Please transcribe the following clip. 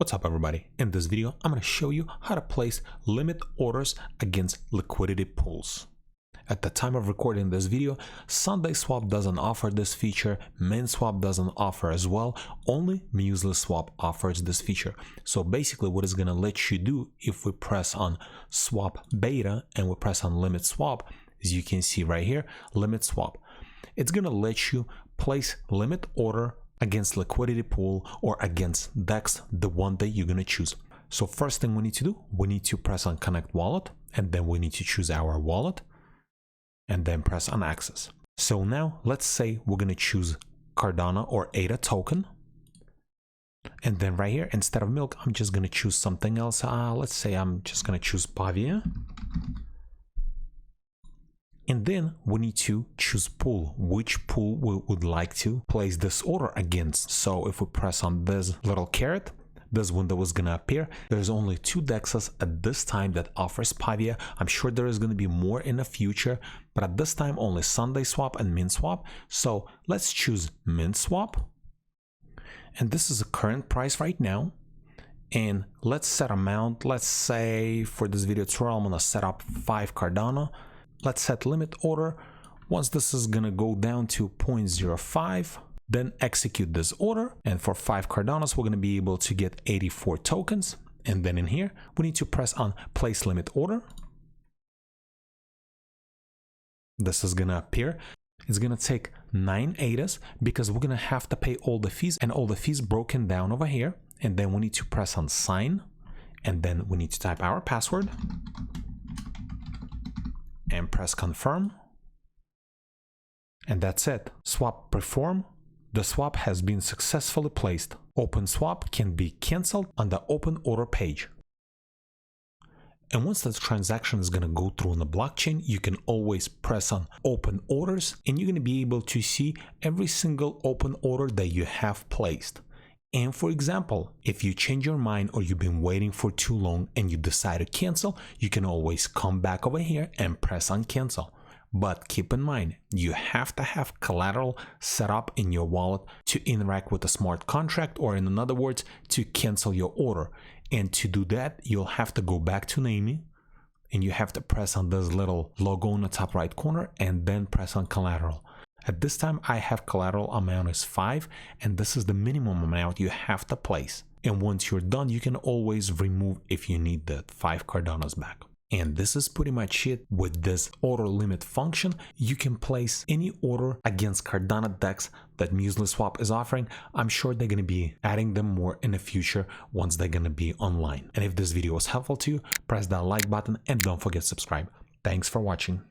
What's up everybody? In this video, I'm going to show you how to place limit orders against liquidity pools. At the time of recording this video, SundaySwap doesn't offer this feature, MuesliSwap doesn't offer as well, only MuesliSwap offers this feature. So basically what it's going to let you do if we press on swap beta and we press on limit swap, as you can see right here, limit swap. It's going to let you place limit order against liquidity pool or against DEX, the one that you're going to choose. So first thing we need to do, we need to press on connect wallet, and then we need to choose our wallet and then press on access. So now let's say we're going to choose Cardano or ADA token. And then right here, instead of milk, I'm just going to choose something else. Let's say I'm just going to choose Pavia. And then we need to choose pool, which pool we would like to place this order against. So if we press on this little caret, this window is gonna appear. There's only 2 DEXs at this time that offers Pavia. I'm sure there is gonna be more in the future, but at this time only SundaySwap and MuesliSwap. So let's choose MuesliSwap. And this is the current price right now. And let's set amount. Let's say for this video tutorial, I'm gonna set up 5 Cardano. Let's set limit order. Once this is gonna go down to 0.05, then execute this order. And for 5 Cardanos, we're gonna be able to get 84 tokens. And then in here, we need to press on place limit order. This is gonna appear. It's gonna take 9 ADAs because we're gonna have to pay all the fees, and all the fees broken down over here. And then we need to press on sign, and then we need to type our password and press confirm, and that's it. Swap perform. The swap has been successfully placed. Open swap can be cancelled on the open order page. And once the transaction is going to go through on the blockchain, you can always press on open orders, and you're going to be able to see every single open order that you have placed. And for example, if you change your mind or you've been waiting for too long and you decide to cancel, you can always come back over here and press on cancel. But keep in mind, you have to have collateral set up in your wallet to interact with a smart contract, or in other words, to cancel your order. And to do that, you'll have to go back to naming, and you have to press on this little logo in the top right corner and then press on collateral. At this time, I have collateral amount is 5, and this is the minimum amount you have to place. And once you're done, you can always remove if you need the 5 Cardanos back. And this is pretty much it with this order limit function. You can place any order against Cardano DEX that MuesliSwap is offering. I'm sure they're going to be adding them more in the future once they're going to be online. And if this video was helpful to you, press that like button and don't forget to subscribe. Thanks for watching.